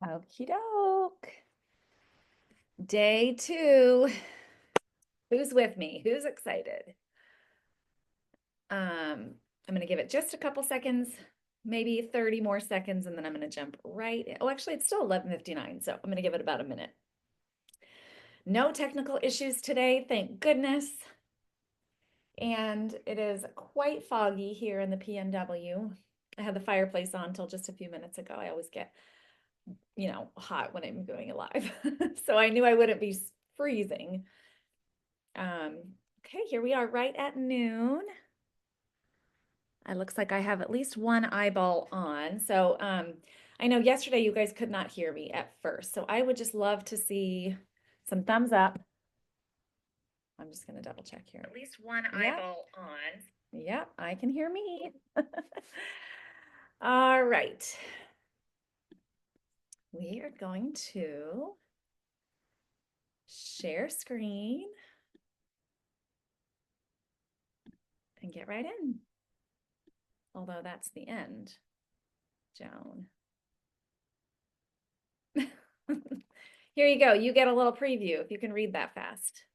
Okie doke. Day 2. Who's with me? Who's excited? I'm going to give it just a couple seconds, maybe 30 more seconds, and then I'm going to jump right in. Oh, actually, it's still 11:59, so I'm going to give it about a minute. No technical issues today, thank goodness. And it is quite foggy here in the PNW. I had the fireplace on until just a few minutes ago. I always get, hot when I'm going live. So I knew I wouldn't be freezing. Okay, here we are right at noon. It looks like I have at least one eyeball on. So I know yesterday you guys could not hear me at first. So I would just love to see some thumbs up. I'm just going to double check here. At least one eyeball on. Yep, I can hear me. All right. We are going to share screen and get right in. Although that's the end, Joan. Here you go. You get a little preview if you can read that fast.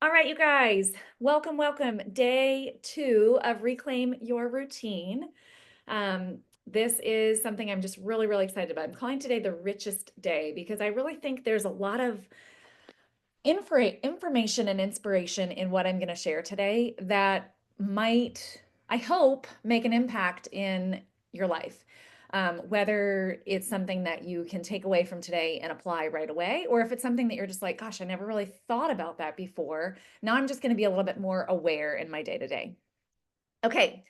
All right, you guys, welcome, welcome. Day 2 of Reclaim Your Routine. This is something I'm just really, really excited about. I'm calling today the richest day because I really think there's a lot of information and inspiration in what I'm going to share today that might, I hope, make an impact in your life. Whether it's something that you can take away from today and apply right away, or if it's something that you're just like, gosh, I never really thought about that before. Now I'm just going to be a little bit more aware in my day to day. Okay,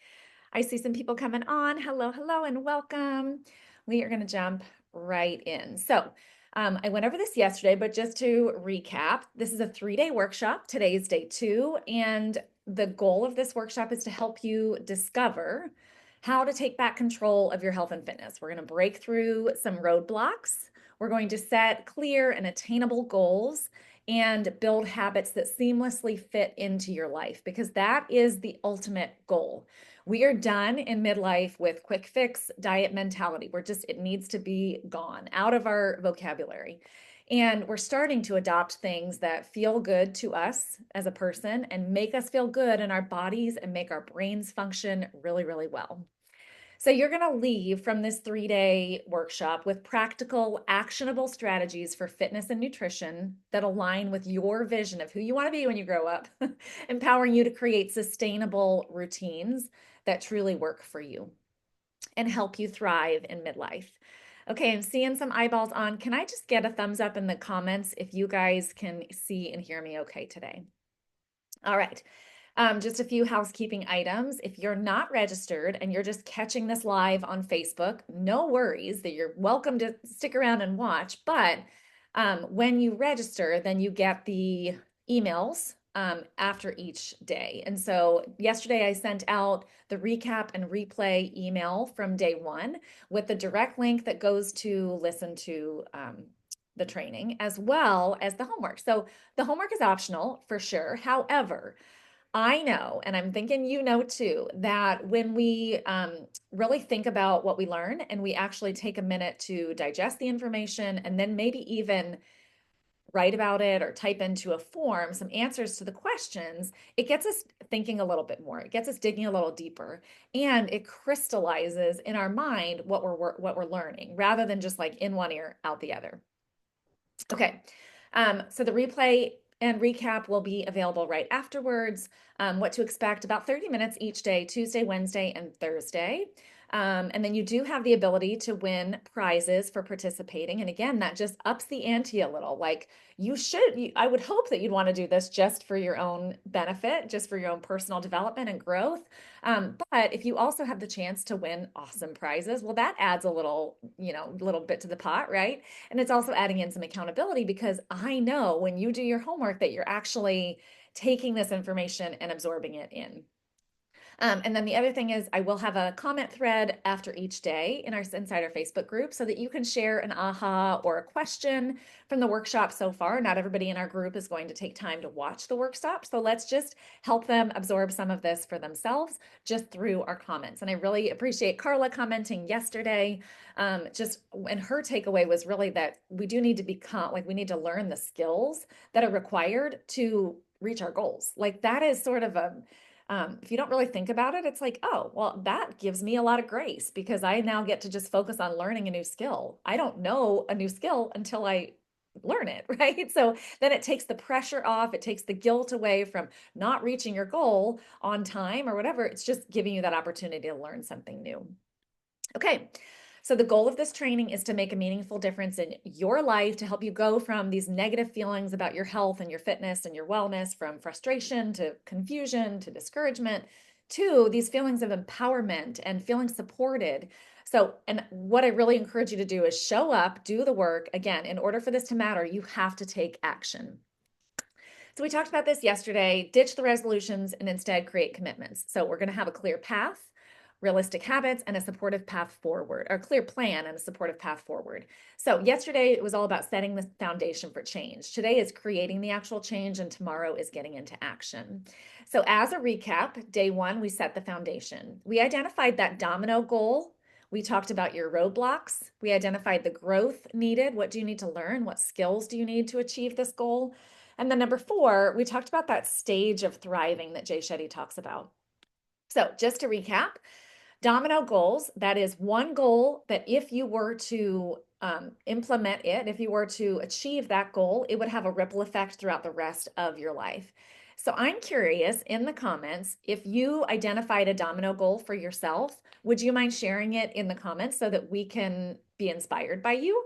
I see some people coming on. Hello, hello, and welcome. We are going to jump right in. So, I went over this yesterday, but just to recap, this is a 3-day workshop. Today is day 2, and the goal of this workshop is to help you discover how to take back control of your health and fitness. We're going to break through some roadblocks. We're going to set clear and attainable goals and build habits that seamlessly fit into your life, because that is the ultimate goal. We are done in midlife with quick fix diet mentality. It needs to be gone out of our vocabulary. And we're starting to adopt things that feel good to us as a person and make us feel good in our bodies and make our brains function really, really well. So you're going to leave from this 3-day workshop with practical, actionable strategies for fitness and nutrition that align with your vision of who you want to be when you grow up, empowering you to create sustainable routines that truly work for you and help you thrive in midlife. Okay, I'm seeing some eyeballs on. Can I just get a thumbs up in the comments if you guys can see and hear me okay today? All right. Just a few housekeeping items. If you're not registered and you're just catching this live on Facebook, no worries, that you're welcome to stick around and watch. But when you register, then you get the emails after each day. And so yesterday I sent out the recap and replay email from day 1 with the direct link that goes to listen to the training, as well as the homework. So the homework is optional for sure. However, I know, and I'm thinking you know too, that when we really think about what we learn and we actually take a minute to digest the information and then maybe even write about it or type into a form some answers to the questions, it gets us thinking a little bit more. It gets us digging a little deeper, and it crystallizes in our mind what we're learning, rather than just like in one ear, out the other. Okay, so the replay and recap will be available right afterwards. What to expect: about 30 minutes each day, Tuesday, Wednesday, and Thursday. And then you do have the ability to win prizes for participating. And again, that just ups the ante a little. Like I would hope that you'd want to do this just for your own benefit, just for your own personal development and growth. But if you also have the chance to win awesome prizes, well, that adds a little bit to the pot, right? And it's also adding in some accountability, because I know when you do your homework that you're actually taking this information and absorbing it in. And then the other thing is I will have a comment thread after each day in our inside our Facebook group so that you can share an aha or a question from the workshop so far. Not everybody in our group is going to take time to watch the workshop. So let's just help them absorb some of this for themselves just through our comments. And I really appreciate Carla commenting yesterday. And her takeaway was really that we do need to become, like, we need to learn the skills that are required to reach our goals. Like, that is sort of a, if you don't really think about it, it's like, oh, well, that gives me a lot of grace because I now get to just focus on learning a new skill. I don't know a new skill until I learn it, right? So then it takes the pressure off, it takes the guilt away from not reaching your goal on time or whatever. It's just giving you that opportunity to learn something new. Okay. So the goal of this training is to make a meaningful difference in your life, to help you go from these negative feelings about your health and your fitness and your wellness, from frustration to confusion to discouragement, to these feelings of empowerment and feeling supported. So, and what I really encourage you to do is show up, do the work. Again, in order for this to matter, you have to take action. So we talked about this yesterday. Ditch the resolutions and instead create commitments. So we're going to have a clear path, realistic habits, and a supportive path forward, or clear plan and a supportive path forward. So yesterday it was all about setting the foundation for change. Today is creating the actual change, and tomorrow is getting into action. So as a recap, day one, we set the foundation. We identified that domino goal. We talked about your roadblocks. We identified the growth needed. What do you need to learn? What skills do you need to achieve this goal? And then number four, we talked about that stage of thriving that Jay Shetty talks about. So just to recap, domino goals, that is one goal that if you were to implement it, if you were to achieve that goal, it would have a ripple effect throughout the rest of your life. So I'm curious in the comments, if you identified a domino goal for yourself, would you mind sharing it in the comments so that we can be inspired by you?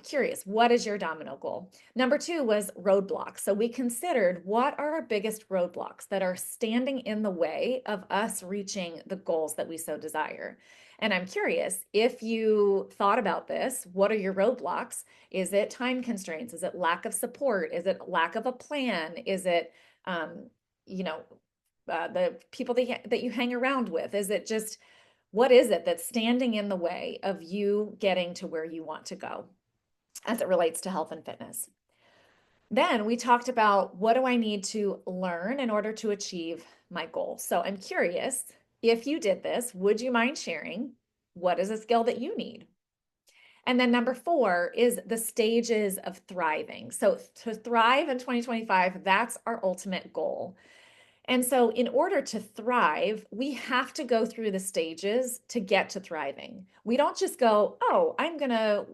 Curious, what is your domino goal? Number two was roadblocks. So we considered what are our biggest roadblocks that are standing in the way of us reaching the goals that we so desire. And I'm curious, if you thought about this, what are your roadblocks? Is it time constraints? Is it lack of support? Is it lack of a plan? Is it, um, you know, the people that you hang around with? Is it just, what is it that's standing in the way of you getting to where you want to go as it relates to health and fitness? Then we talked about, what do I need to learn in order to achieve my goal? So I'm curious, if you did this, would you mind sharing what is a skill that you need? And then number four is the stages of thriving. So to thrive in 2025, that's our ultimate goal. And so, in order to thrive, we have to go through the stages to get to thriving. We don't just go, oh, I'm going to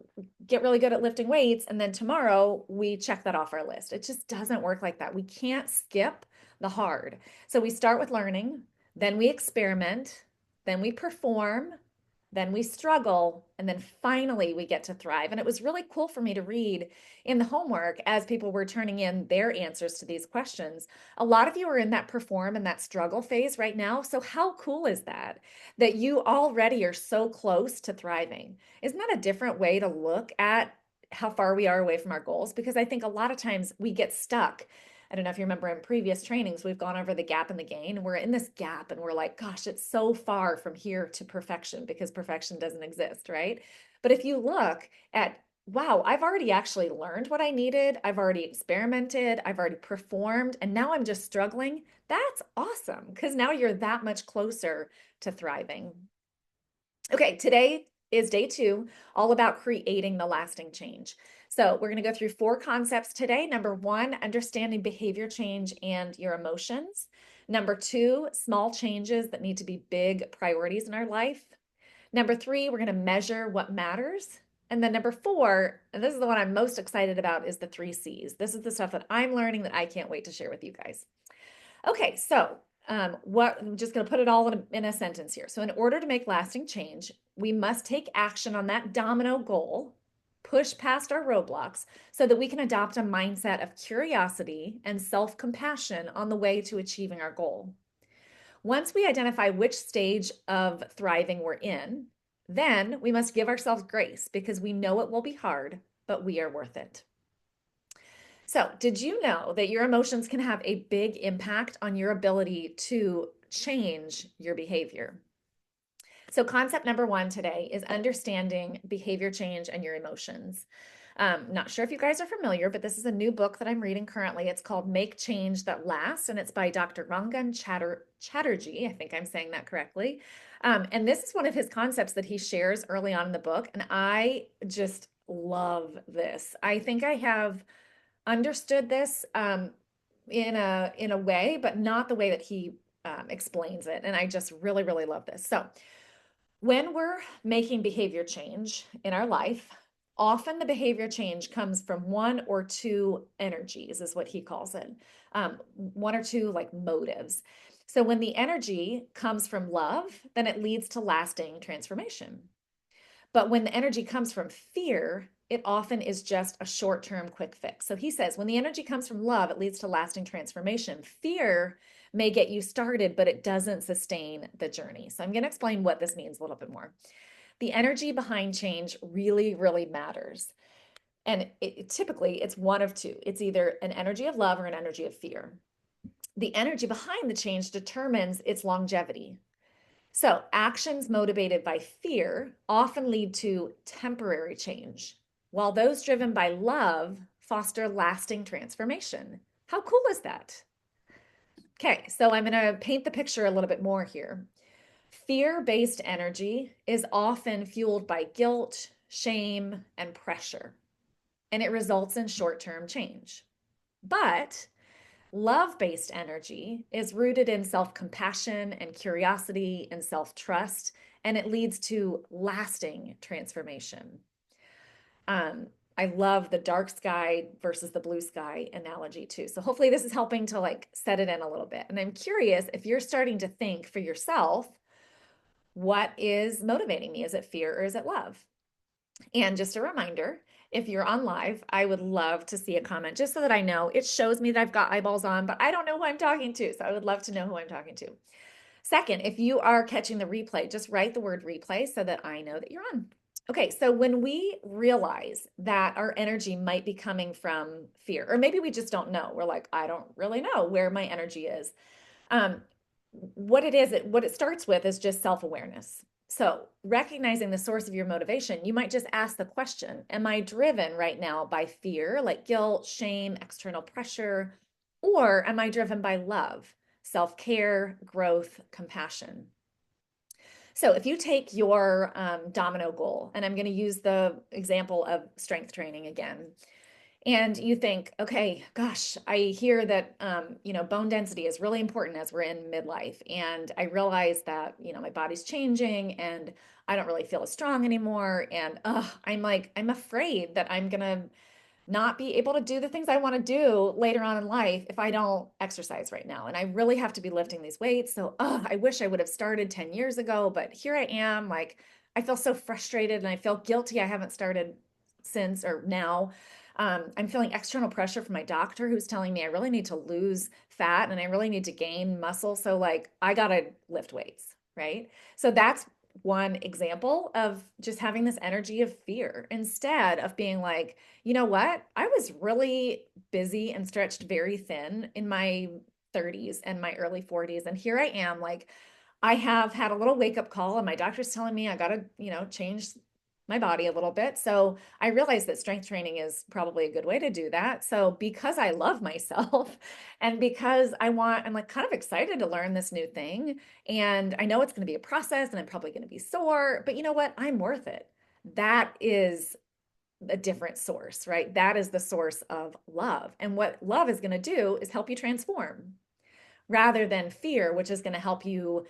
get really good at lifting weights, and then tomorrow we check that off our list. It just doesn't work like that. We can't skip the hard. So, we start with learning, then we experiment, then we perform, then we struggle, and then finally we get to thrive. And it was really cool for me to read in the homework as people were turning in their answers to these questions. A lot of you are in that perform and that struggle phase right now. So how cool is that, that you already are so close to thriving? Isn't that a different way to look at how far we are away from our goals? Because I think a lot of times we get stuck. I don't know if you remember in previous trainings, we've gone over the gap and the gain, and we're in this gap and we're like, gosh, it's so far from here to perfection because perfection doesn't exist, right? But if you look at, wow, I've already actually learned what I needed, I've already experimented, I've already performed, and now I'm just struggling, that's awesome because now you're that much closer to thriving. Okay, today is day two, all about creating the lasting change. So we're going to go through four concepts today. Number one, understanding behavior change and your emotions. Number two, small changes that need to be big priorities in our life. Number three, we're going to measure what matters. And then number four, and this is the one I'm most excited about, is the three C's. This is the stuff that I'm learning that I can't wait to share with you guys. Okay, so I'm just going to put it all in a sentence here. So in order to make lasting change, we must take action on that domino goal, push past our roadblocks so that we can adopt a mindset of curiosity and self-compassion on the way to achieving our goal. Once we identify which stage of thriving we're in, then we must give ourselves grace because we know it will be hard, but we are worth it. So, did you know that your emotions can have a big impact on your ability to change your behavior. So concept number one today is understanding behavior change and your emotions. Not sure if you guys are familiar, but this is a new book that I'm reading currently. It's called Make Change That Lasts, and it's by Dr. Rangan Chatterjee. I think I'm saying that correctly. And this is one of his concepts that he shares early on in the book, and I just love this. I think I have understood this in a way, but not the way that he explains it. And I just really, really love this. So when we're making behavior change in our life, often the behavior change comes from one or two energies, is what he calls it. One or two like motives. So when the energy comes from love, then it leads to lasting transformation. But when the energy comes from fear, it often is just a short-term quick fix. So he says, when the energy comes from love, it leads to lasting transformation. Fear may get you started, but it doesn't sustain the journey. So I'm going to explain what this means a little bit more. The energy behind change really, really matters. And typically it's one of two. It's either an energy of love or an energy of fear. The energy behind the change determines its longevity. So actions motivated by fear often lead to temporary change, while those driven by love foster lasting transformation. How cool is that? Okay, so I'm going to paint the picture a little bit more here. Fear-based energy is often fueled by guilt, shame, and pressure, and it results in short-term change. But love-based energy is rooted in self-compassion and curiosity and self-trust, and it leads to lasting transformation. I love the dark sky versus the blue sky analogy too. So hopefully this is helping to like set it in a little bit. And I'm curious if you're starting to think for yourself, what is motivating me? Is it fear or is it love? And just a reminder, if you're on live, I would love to see a comment just so that I know. It shows me that I've got eyeballs on, but I don't know who I'm talking to. So I would love to know who I'm talking to. Second, if you are catching the replay, just write the word replay so that I know that you're on. Okay, so when we realize that our energy might be coming from fear, or maybe we just don't know, we're like, I don't really know where my energy is. What it starts with is just self-awareness. So recognizing the source of your motivation, you might just ask the question, am I driven right now by fear, like guilt, shame, external pressure, or am I driven by love, self-care, growth, compassion? So if you take your domino goal, and I'm going to use the example of strength training again, and you think, okay, gosh, I hear that, bone density is really important as we're in midlife. And I realize that, my body's changing and I don't really feel as strong anymore. And I'm afraid that I'm going to not be able to do the things I want to do later on in life if I don't exercise right now. And I really have to be lifting these weights. So, I wish I would have started 10 years ago, but here I am. Like, I feel so frustrated and I feel guilty. I haven't started since or now. I'm feeling external pressure from my doctor who's telling me I really need to lose fat and I really need to gain muscle. So, like, I got to lift weights, right? So, that's one example of just having this energy of fear instead of being like, you know what? I was really busy and stretched very thin in my 30s and my early 40s. And here I am, like, I have had a little wake up call, and my doctor's telling me I got to, change my body a little bit. So I realized that strength training is probably a good way to do that. So because I love myself and because I'm like kind of excited to learn this new thing. And I know it's going to be a process and I'm probably going to be sore, but you know what? I'm worth it. That is a different source, right? That is the source of love. And what love is going to do is help you transform rather than fear, which is going to help you.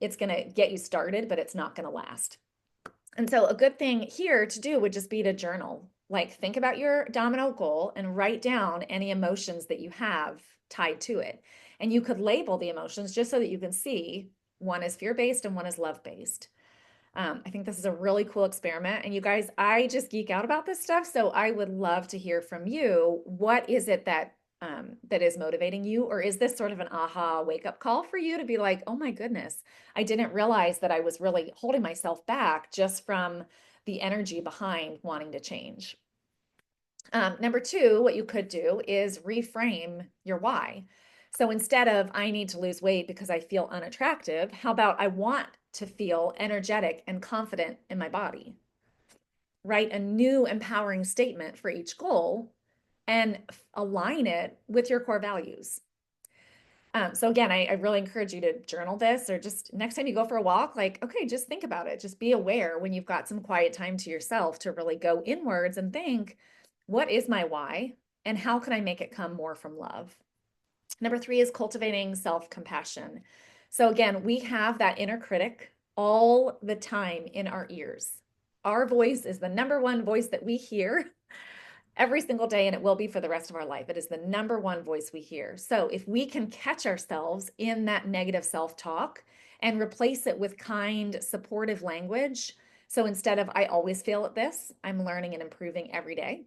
It's going to get you started, but it's not going to last. And so a good thing here to do would just be to journal. Like, think about your domino goal and write down any emotions that you have tied to it. And you could label the emotions just so that you can see one is fear-based and one is love-based. I think this is a really cool experiment. And you guys, I just geek out about this stuff. So I would love to hear from you. What is it that is motivating you? Or is this sort of an aha wake up call for you to be like, oh my goodness, I didn't realize that I was really holding myself back just from the energy behind wanting to change. Number two, what you could do is reframe your why. So instead of I need to lose weight because I feel unattractive, how about I want to feel energetic and confident in my body? Write a new empowering statement for each goal and align it with your core values. So again, I really encourage you to journal this, or just next time you go for a walk, like, okay, just think about it. Just be aware when you've got some quiet time to yourself to really go inwards and think, what is my why? And how can I make it come more from love? Number 3 is cultivating self-compassion. So again, we have that inner critic all the time in our ears. Our voice is the number one voice that we hear every single day, and it will be for the rest of our life. It is the number one voice we hear. So if we can catch ourselves in that negative self-talk and replace it with kind, supportive language. So instead of I always fail at this, I'm learning and improving every day.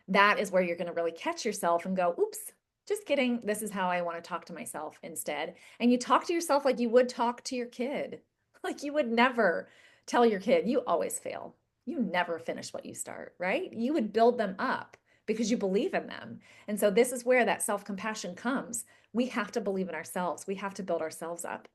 That is where you're going to really catch yourself and go, oops, just kidding. This is how I want to talk to myself instead. And you talk to yourself like you would talk to your kid. Like you would never tell your kid, you always fail. You never finish what you start, right? You would build them up because you believe in them. And so this is where that self-compassion comes. We have to believe in ourselves. We have to build ourselves up.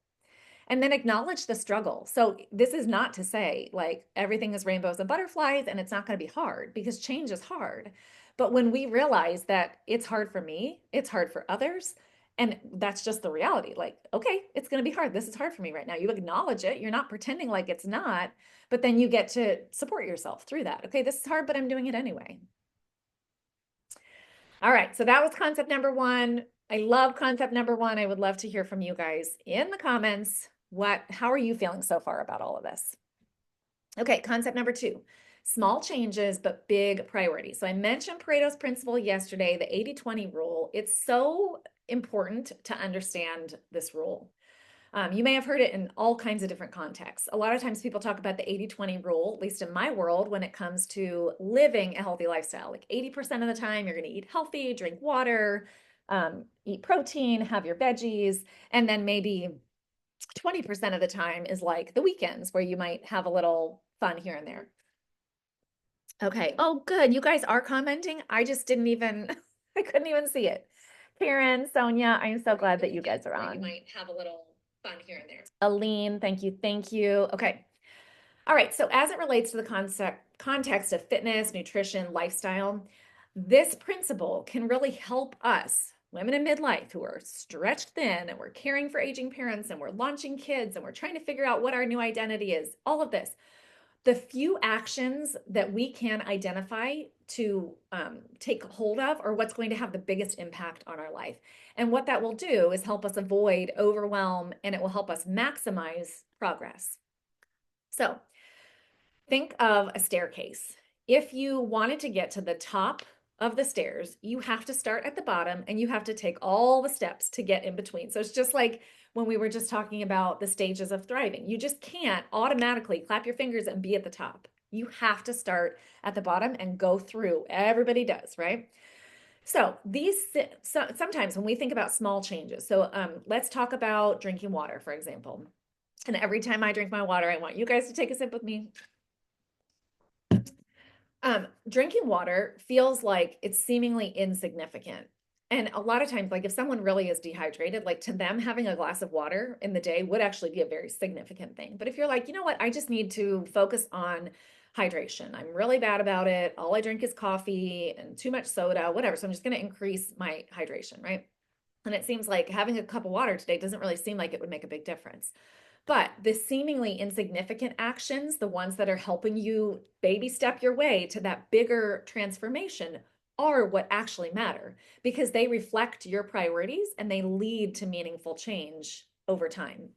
And then acknowledge the struggle. So this is not to say like everything is rainbows and butterflies and it's not going to be hard, because change is hard. But when we realize that it's hard for me, it's hard for others, and that's just the reality. Like, okay, it's going to be hard. This is hard for me right now. You acknowledge it. You're not pretending like it's not, but then you get to support yourself through that. Okay, this is hard, but I'm doing it anyway. All right, so that was concept number 1. I love concept number 1. I would love to hear from you guys in the comments. How are you feeling so far about all of this? Okay, concept number 2, small changes, but big priorities. So I mentioned Pareto's principle yesterday, the 80-20 rule. It's so important to understand this rule. You may have heard it in all kinds of different contexts. A lot of times people talk about the 80-20 rule, at least in my world, when it comes to living a healthy lifestyle. Like 80% of the time, you're going to eat healthy, drink water, eat protein, have your veggies, and then maybe 20% of the time is like the weekends where you might have a little fun here and there. Okay. Oh, good. You guys are commenting. I just didn't even, I couldn't even see it. Karen, Sonia, I'm so glad that you guys are on. You might have a little fun here and there. Aline, thank you. Thank you. Okay. All right. So as it relates to the context of fitness, nutrition, lifestyle, this principle can really help us, women in midlife who are stretched thin and we're caring for aging parents and we're launching kids and we're trying to figure out what our new identity is, all of this. The few actions that we can identify to take hold of are what's going to have the biggest impact on our life. And what that will do is help us avoid overwhelm, and it will help us maximize progress. So think of a staircase. If you wanted to get to the top of the stairs, you have to start at the bottom and you have to take all the steps to get in between. So it's just like when we were just talking about the stages of thriving. You just can't automatically clap your fingers and be at the top. You have to start at the bottom and go through. Everybody does, right? So sometimes when we think about small changes, so let's talk about drinking water, for example. And every time I drink my water, I want you guys to take a sip with me. Drinking water feels like it's seemingly insignificant. And a lot of times, like if someone really is dehydrated, like to them, having a glass of water in the day would actually be a very significant thing. But if you're like, you know what, I just need to focus on hydration. I'm really bad about it. All I drink is coffee and too much soda, whatever. So I'm just going to increase my hydration, right? And it seems like having a cup of water today doesn't really seem like it would make a big difference. But the seemingly insignificant actions, the ones that are helping you baby step your way to that bigger transformation, are what actually matter, because they reflect your priorities and they lead to meaningful change over time.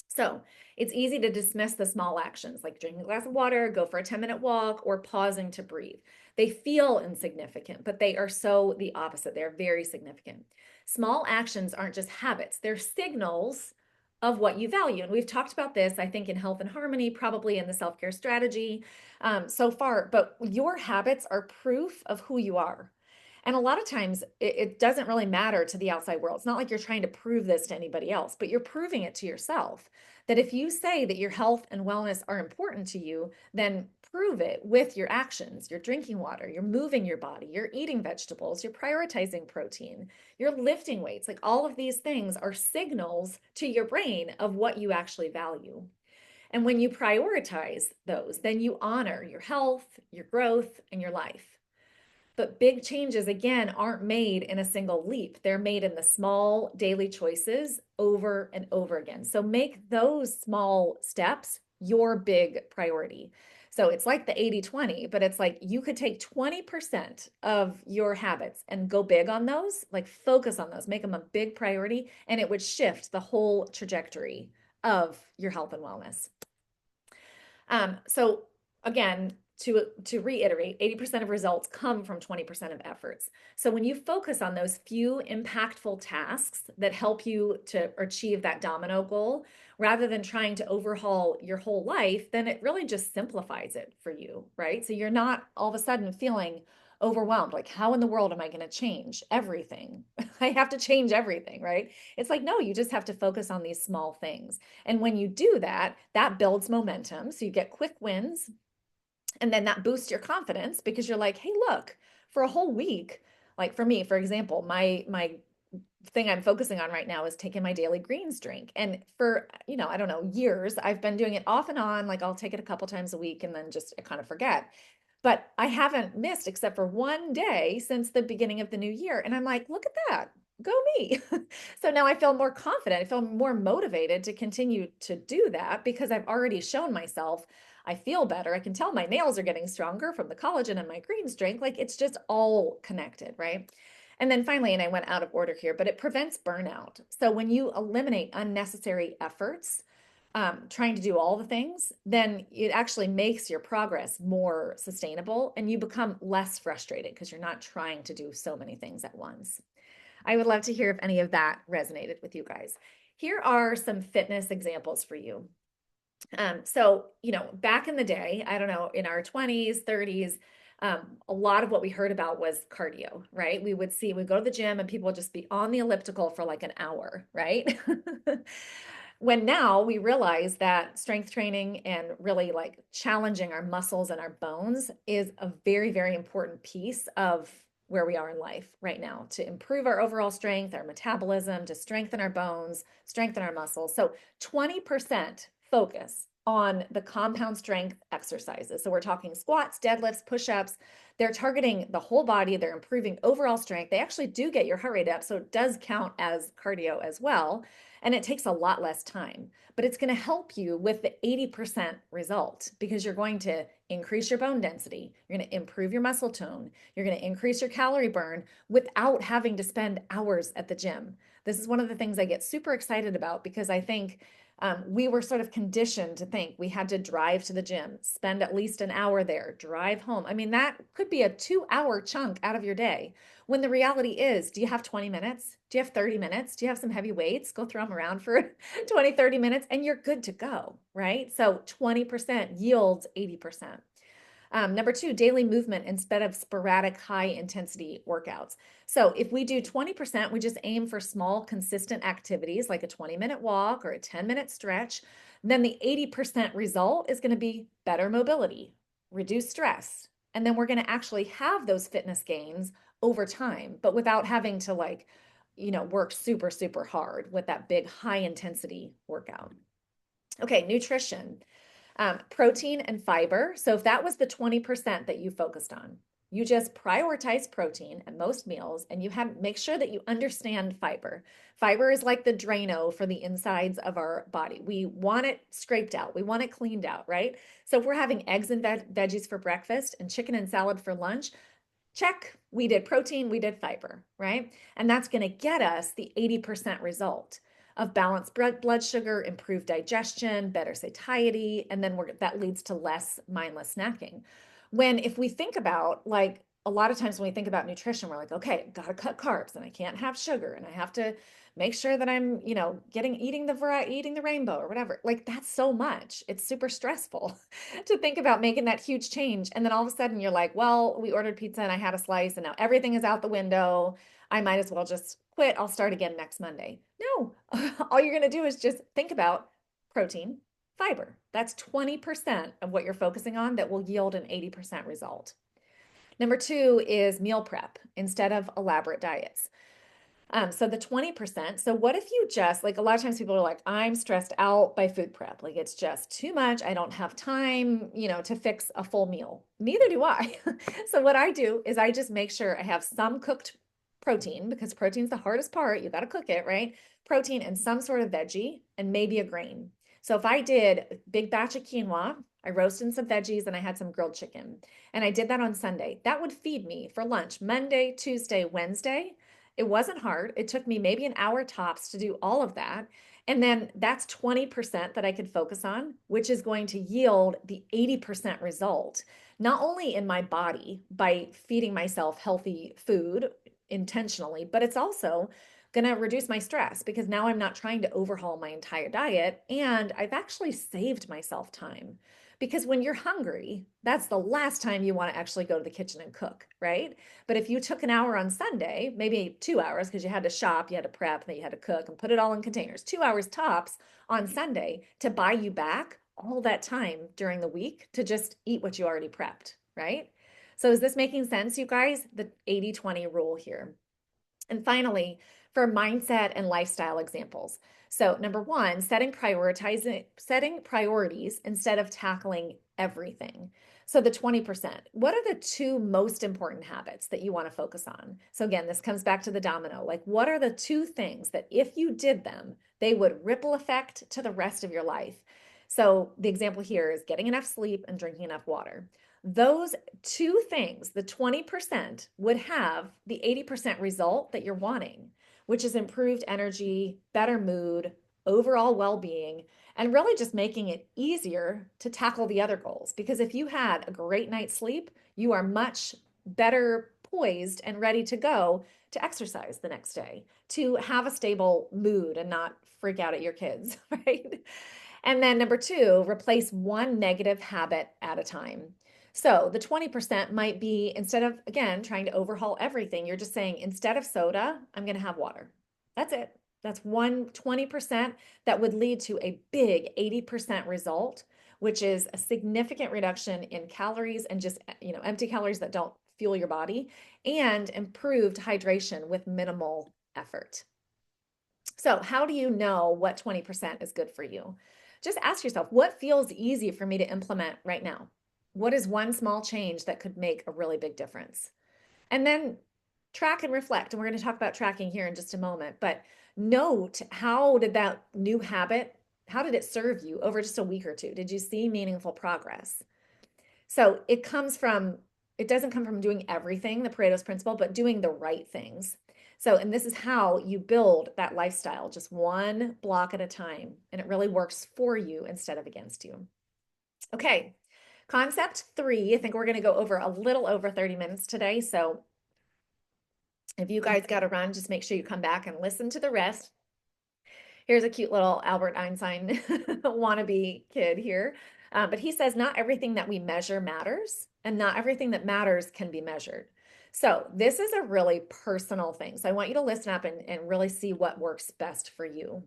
So it's easy to dismiss the small actions like drinking a glass of water, go for a 10-minute walk, or pausing to breathe. They feel insignificant, but they are so the opposite. They're very significant. Small actions aren't just habits, they're signals of what you value. And we've talked about this, I think, in Health and Harmony, probably in the self-care strategy so far, but your habits are proof of who you are. And a lot of times it doesn't really matter to the outside world. It's not like you're trying to prove this to anybody else, but you're proving it to yourself. That if you say that your health and wellness are important to you, then prove it with your actions. You're drinking water, you're moving your body, you're eating vegetables, you're prioritizing protein, you're lifting weights. Like all of these things are signals to your brain of what you actually value. And when you prioritize those, then you honor your health, your growth, and your life. But big changes, again, aren't made in a single leap. They're made in the small daily choices over and over again. So make those small steps your big priority. So it's like the 80-20, but it's like you could take 20% of your habits and go big on those, like focus on those, make them a big priority, and it would shift the whole trajectory of your health and wellness. So again, to reiterate, 80% of results come from 20% of efforts. So when you focus on those few impactful tasks that help you to achieve that domino goal, rather than trying to overhaul your whole life, then it really just simplifies it for you, right? So you're not all of a sudden feeling overwhelmed. Like, how in the world am I going to change everything? I have to change everything, right? It's like, no, you just have to focus on these small things. And when you do that, that builds momentum. So you get quick wins. And then that boosts your confidence because you're like, hey, look, for a whole week, like for me, for example, my thing I'm focusing on right now is taking my daily greens drink. And for, I don't know, years, I've been doing it off and on. Like I'll take it a couple times a week and then just kind of forget. But I haven't missed except for one day since the beginning of the new year. And I'm like, look at that. Go me. So now I feel more confident. I feel more motivated to continue to do that because I've already shown myself I feel better. I can tell my nails are getting stronger from the collagen in my greens drink. Like it's just all connected, right? And then finally, and I went out of order here, but it prevents burnout. So when you eliminate unnecessary efforts, trying to do all the things, then it actually makes your progress more sustainable and you become less frustrated because you're not trying to do so many things at once. I would love to hear if any of that resonated with you guys. Here are some fitness examples for you. So, back in the day, I don't know, in our 20s, 30s, a lot of what we heard about was cardio, right? We'd go to the gym and people would just be on the elliptical for like an hour, right? When now we realize that strength training and really like challenging our muscles and our bones is a very, very important piece of where we are in life right now to improve our overall strength, our metabolism, to strengthen our bones, strengthen our muscles. So 20% focus on the compound strength exercises. So we're talking squats, deadlifts, push-ups. They're targeting the whole body. They're improving overall strength. They actually do get your heart rate up. So it does count as cardio as well. And it takes a lot less time, but it's going to help you with the 80% result because you're going to increase your bone density. You're going to improve your muscle tone. You're going to increase your calorie burn without having to spend hours at the gym. This is one of the things I get super excited about because I think we were sort of conditioned to think we had to drive to the gym, spend at least an hour there, drive home. I mean, that could be a 2-hour chunk out of your day. When the reality is, do you have 20 minutes? Do you have 30 minutes? Do you have some heavy weights? Go throw them around for 20, 30 minutes and you're good to go, right? So 20% yields 80%. Number two, daily movement instead of sporadic high intensity workouts. So if we do 20%, we just aim for small, consistent activities like a 20-minute walk or a 10-minute stretch. Then the 80% result is going to be better mobility, reduce stress. And then we're going to actually have those fitness gains over time, but without having to work super, super hard with that big high intensity workout. Okay, nutrition. Protein and fiber. So if that was the 20% that you focused on, you just prioritize protein at most meals and make sure that you understand fiber. Fiber is like the Drano for the insides of our body. We want it scraped out. We want it cleaned out, right? So if we're having eggs and veggies for breakfast and chicken and salad for lunch, check, we did protein, we did fiber, right? And that's going to get us the 80% result of balanced blood sugar, improved digestion, better satiety, and then that leads to less mindless snacking. If we think about like a lot of times when we think about nutrition, we're like, okay, gotta cut carbs and I can't have sugar and I have to make sure that I'm, eating the variety, eating the rainbow or whatever. Like that's so much. It's super stressful to think about making that huge change. And then all of a sudden you're like, well, we ordered pizza and I had a slice and now everything is out the window. I might as well just quit. I'll start again next Monday. No, all you're going to do is just think about protein, fiber. That's 20% of what you're focusing on that will yield an 80% result. Number two is meal prep instead of elaborate diets. So the 20%. So what if you just, like a lot of times people are like, I'm stressed out by food prep. Like it's just too much. I don't have time, to fix a full meal. Neither do I. So what I do is I just make sure I have some cooked protein because protein's the hardest part. You got to cook it, right? Protein and some sort of veggie and maybe a grain. So if I did a big batch of quinoa, I roasted some veggies and I had some grilled chicken. And I did that on Sunday. That would feed me for lunch Monday, Tuesday, Wednesday. It wasn't hard. It took me maybe an hour tops to do all of that. And then that's 20% that I could focus on, which is going to yield the 80% result, not only in my body by feeding myself healthy food intentionally, but it's also going to reduce my stress because now I'm not trying to overhaul my entire diet and I've actually saved myself time. Because when you're hungry, that's the last time you want to actually go to the kitchen and cook, right? But if you took an hour on Sunday, maybe 2 hours, because you had to shop, you had to prep, then you had to cook and put it all in containers, 2 hours tops on Sunday to buy you back all that time during the week to just eat what you already prepped, right? So is this making sense, you guys? The 80-20 rule here. And finally, for mindset and lifestyle examples. So number one, setting priorities instead of tackling everything. So the 20%, what are the two most important habits that you want to focus on? So again, this comes back to the domino. Like what are the two things that if you did them, they would ripple effect to the rest of your life? So the example here is getting enough sleep and drinking enough water. Those two things, the 20% would have the 80% result that you're wanting, which is improved energy, better mood, overall well-being, and really just making it easier to tackle the other goals. Because if you had a great night's sleep, you are much better poised and ready to go to exercise the next day, to have a stable mood and not freak out at your kids, right? And then number two, replace one negative habit at a time. So the 20% might be instead of, again, trying to overhaul everything, you're just saying, instead of soda, I'm going to have water. That's it. That's 20% that would lead to a big 80% result, which is a significant reduction in calories and just, empty calories that don't fuel your body and improved hydration with minimal effort. So how do you know what 20% is good for you? Just ask yourself, what feels easy for me to implement right now? What is one small change that could make a really big difference? And then track and reflect. And we're going to talk about tracking here in just a moment, but note, how did that new habit, how did it serve you over just a week or two? Did you see meaningful progress? So it doesn't come from doing everything, the Pareto's principle, but doing the right things. So, and this is how you build that lifestyle, just one block at a time. And it really works for you instead of against you. Okay, concept 3, I think we're going to go over a little over 30 minutes today. So if you guys got to run, just make sure you come back and listen to the rest. Here's a cute little Albert Einstein wannabe kid here. But he says, not everything that we measure matters, and not everything that matters can be measured. So this is a really personal thing. So I want you to listen up and really see what works best for you.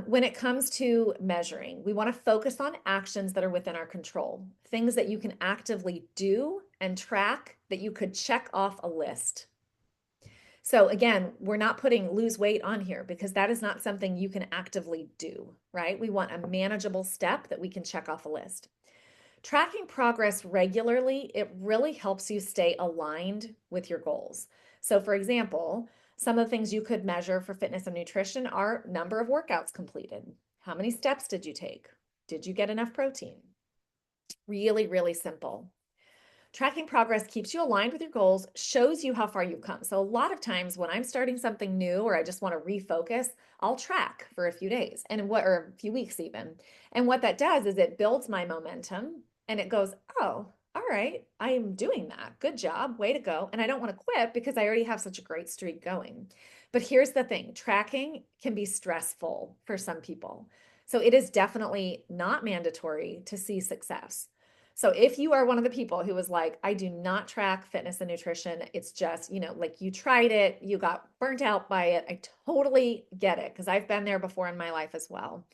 When it comes to measuring, we want to focus on actions that are within our control, things that you can actively do and track that you could check off a list. So again, we're not putting lose weight on here because that is not something you can actively do, right? We want a manageable step that we can check off a list. Tracking progress regularly, it really helps you stay aligned with your goals. So for example, some of the things you could measure for fitness and nutrition are number of workouts completed. How many steps did you take? Did you get enough protein? Really, really simple. Tracking progress keeps you aligned with your goals, shows you how far you've come. So a lot of times when I'm starting something new or I just want to refocus, I'll track for a few days or a few weeks even. And what that does is it builds my momentum and it goes, oh, all right, I am doing that. Good job. Way to go. And I don't want to quit because I already have such a great streak going. But here's the thing, tracking can be stressful for some people. So it is definitely not mandatory to see success. So if you are one of the people who was like, I do not track fitness and nutrition, it's just, like you tried it, you got burnt out by it. I totally get it because I've been there before in my life as well.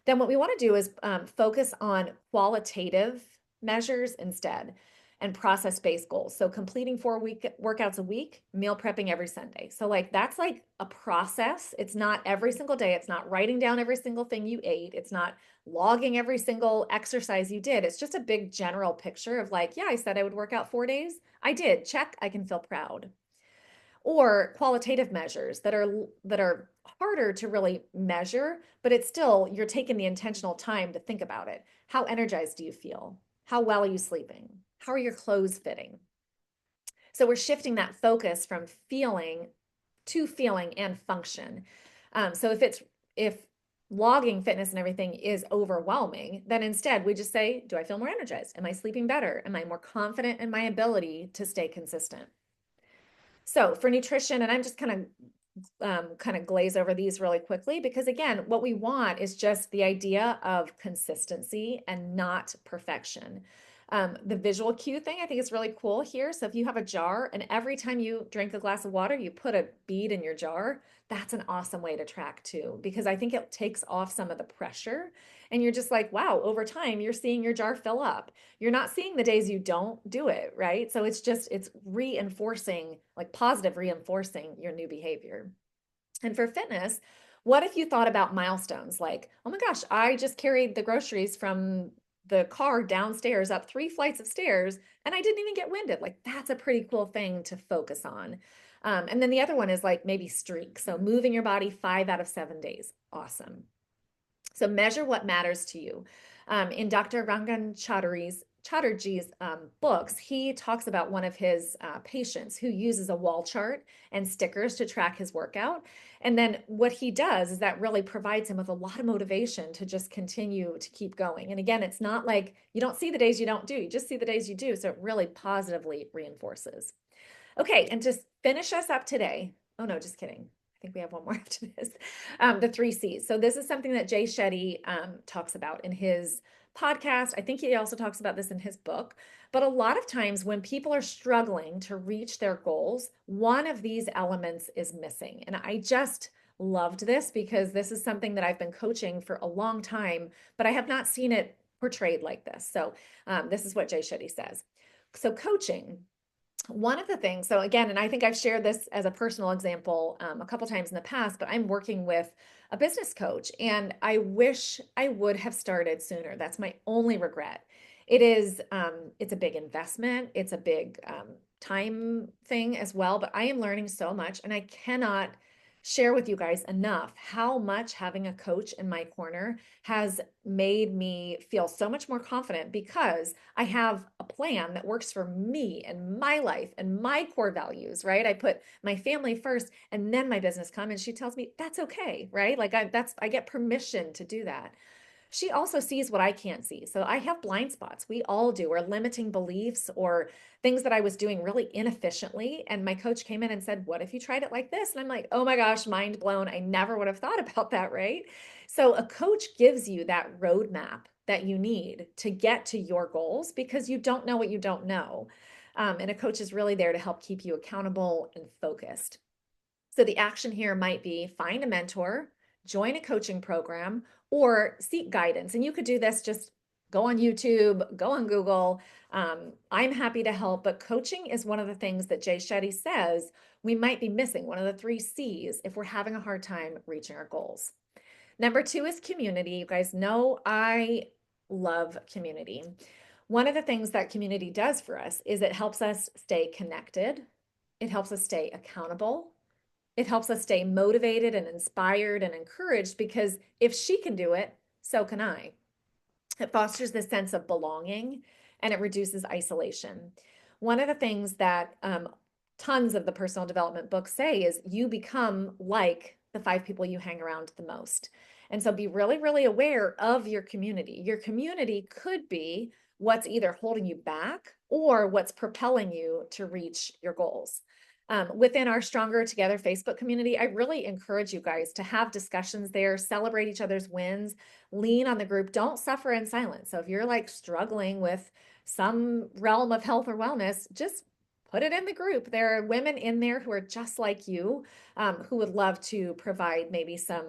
Then what we want to do is focus on qualitative measures instead and process-based goals. So completing 4 workouts a week, meal prepping every Sunday. So like that's like a process. It's not every single day. It's not writing down every single thing you ate. It's not logging every single exercise you did. It's just a big general picture of like, yeah, I said I would work out 4 days. I did. Check. I can feel proud. Or qualitative measures that are harder to really measure, but it's still you're taking the intentional time to think about it. How energized do you feel? How well are you sleeping? How are your clothes fitting? So we're shifting that focus from feeling to feeling and function. So if logging fitness and everything is overwhelming, then instead we just say, do I feel more energized? Am I sleeping better? Am I more confident in my ability to stay consistent? So for nutrition, and I'm just kind of glaze over these really quickly because again, what we want is just the idea of consistency and not perfection. The visual cue thing I think is really cool here. So if you have a jar and every time you drink a glass of water, you put a bead in your jar, that's an awesome way to track too, because I think it takes off some of the pressure and you're just like, wow, over time, you're seeing your jar fill up. You're not seeing the days you don't do it, right? So it's reinforcing, like positive reinforcing your new behavior. And for fitness, what if you thought about milestones like, oh my gosh, I just carried the groceries from the car downstairs up 3 flights of stairs and I didn't even get winded. Like that's a pretty cool thing to focus on. And then the other one is like maybe streak. So moving your body 5 out of 7 days. Awesome. So measure what matters to you. In Dr. Rangan Chatterjee's books, he talks about one of his patients who uses a wall chart and stickers to track his workout. And then what he does is that really provides him with a lot of motivation to just continue to keep going. And again, it's not like you don't see the days you don't do, you just see the days you do. So it really positively reinforces. Okay, and just finish us up today. Oh no, just kidding. I think we have one more after this. The 3 C's. So this is something that Jay Shetty talks about in his podcast. I think he also talks about this in his book. But a lot of times when people are struggling to reach their goals, one of these elements is missing. And I just loved this because this is something that I've been coaching for a long time, but I have not seen it portrayed like this. So this is what Jay Shetty says. So coaching, one of the things, so again, and I think I've shared this as a personal example a couple times in the past, but I'm working with a business coach and I wish I would have started sooner. That's my only regret. It's a big investment. It's a big time thing as well, but I am learning so much and I cannot share with you guys enough how much having a coach in my corner has made me feel so much more confident because I have a plan that works for me and my life and my core values, right? I put my family first and then my business come and she tells me that's okay, right? Like I get permission to do that. She also sees what I can't see. So I have blind spots. We all do, or limiting beliefs or things that I was doing really inefficiently. And my coach came in and said, what if you tried it like this? And I'm like, oh my gosh, mind blown. I never would have thought about that, right? So a coach gives you that roadmap that you need to get to your goals because you don't know what you don't know. And a coach is really there to help keep you accountable and focused. So the action here might be find a mentor, join a coaching program, or seek guidance. And you could do this, just go on YouTube, go on Google. I'm happy to help, but coaching is one of the things that Jay Shetty says we might be missing, one of the 3 C's if we're having a hard time reaching our goals. Number 2 is community. You guys know I love community. One of the things that community does for us is it helps us stay connected. It helps us stay accountable. It helps us stay motivated and inspired and encouraged because if she can do it, so can I. It fosters this sense of belonging and it reduces isolation. One of the things that tons of the personal development books say is you become like the 5 people you hang around the most. And so be really, really aware of your community. Your community could be what's either holding you back or what's propelling you to reach your goals. Within our Stronger Together Facebook community, I really encourage you guys to have discussions there, celebrate each other's wins, lean on the group, don't suffer in silence. So if you're like struggling with some realm of health or wellness, just put it in the group. There are women in there who are just like you, who would love to provide maybe some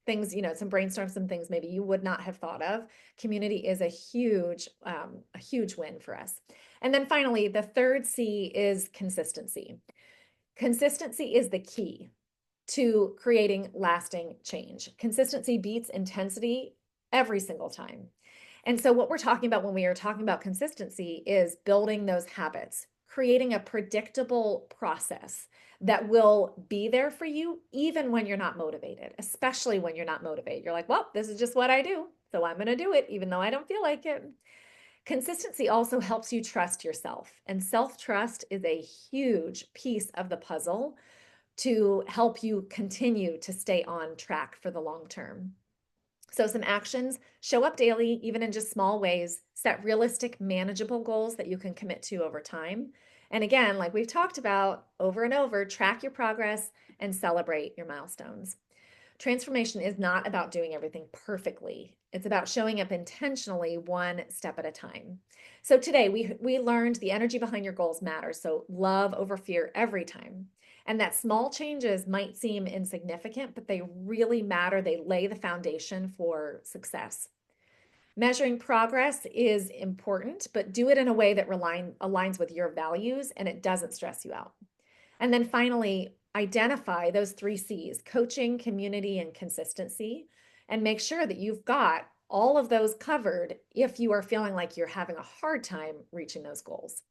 things, some brainstorm, some things maybe you would not have thought of. Community is a huge win for us. And then finally, the third C is consistency. Consistency is the key to creating lasting change. Consistency beats intensity every single time. And so, what we're talking about when we are talking about consistency is building those habits, creating a predictable process that will be there for you even when you're not motivated, especially when you're not motivated. You're like, well, this is just what I do. So I'm going to do it even though I don't feel like it. Consistency also helps you trust yourself. And self trust is a huge piece of the puzzle to help you continue to stay on track for the long term. So, some actions: show up daily, even in just small ways, set realistic, manageable goals that you can commit to over time. And again, like we've talked about over and over, track your progress and celebrate your milestones. Transformation is not about doing everything perfectly. It's about showing up intentionally one step at a time. So today we learned the energy behind your goals matters. So love over fear every time. And that small changes might seem insignificant, but they really matter. They lay the foundation for success. Measuring progress is important, but do it in a way that aligns with your values and it doesn't stress you out. And then finally, identify those three C's: coaching, community, and consistency, and make sure that you've got all of those covered if you are feeling like you're having a hard time reaching those goals.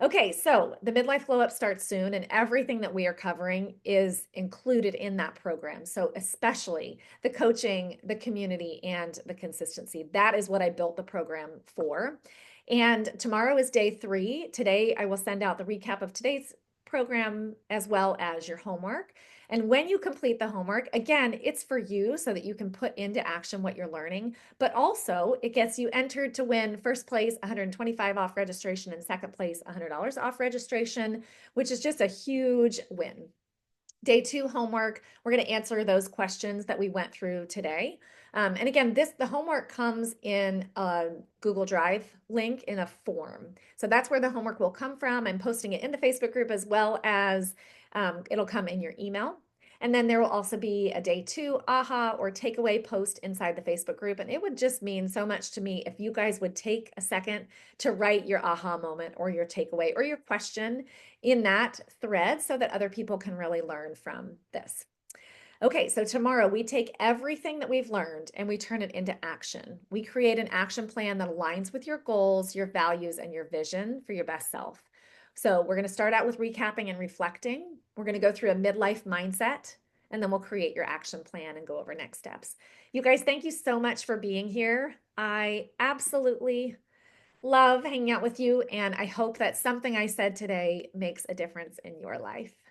Okay, so the Midlife Glow Up starts soon, and everything that we are covering is included in that program. So, especially the coaching, the community, and the consistency. That is what I built the program for. And tomorrow is day 3. Today, I will send out the recap of today's program as well as your homework. And when you complete the homework, again, it's for you so that you can put into action what you're learning, but also it gets you entered to win first place $125 off registration and second place $100 off registration, which is just a huge win. Day 2 homework, we're going to answer those questions that we went through today. And again, the homework comes in a Google Drive link in a form. So that's where the homework will come from. I'm posting it in the Facebook group as well as it'll come in your email. And then there will also be a day 2 aha or takeaway post inside the Facebook group. And it would just mean so much to me if you guys would take a second to write your aha moment or your takeaway or your question in that thread so that other people can really learn from this. Okay, so tomorrow we take everything that we've learned and we turn it into action. We create an action plan that aligns with your goals, your values, and your vision for your best self. So we're going to start out with recapping and reflecting. We're going to go through a midlife mindset, and then we'll create your action plan and go over next steps. You guys, thank you so much for being here. I absolutely love hanging out with you, and I hope that something I said today makes a difference in your life.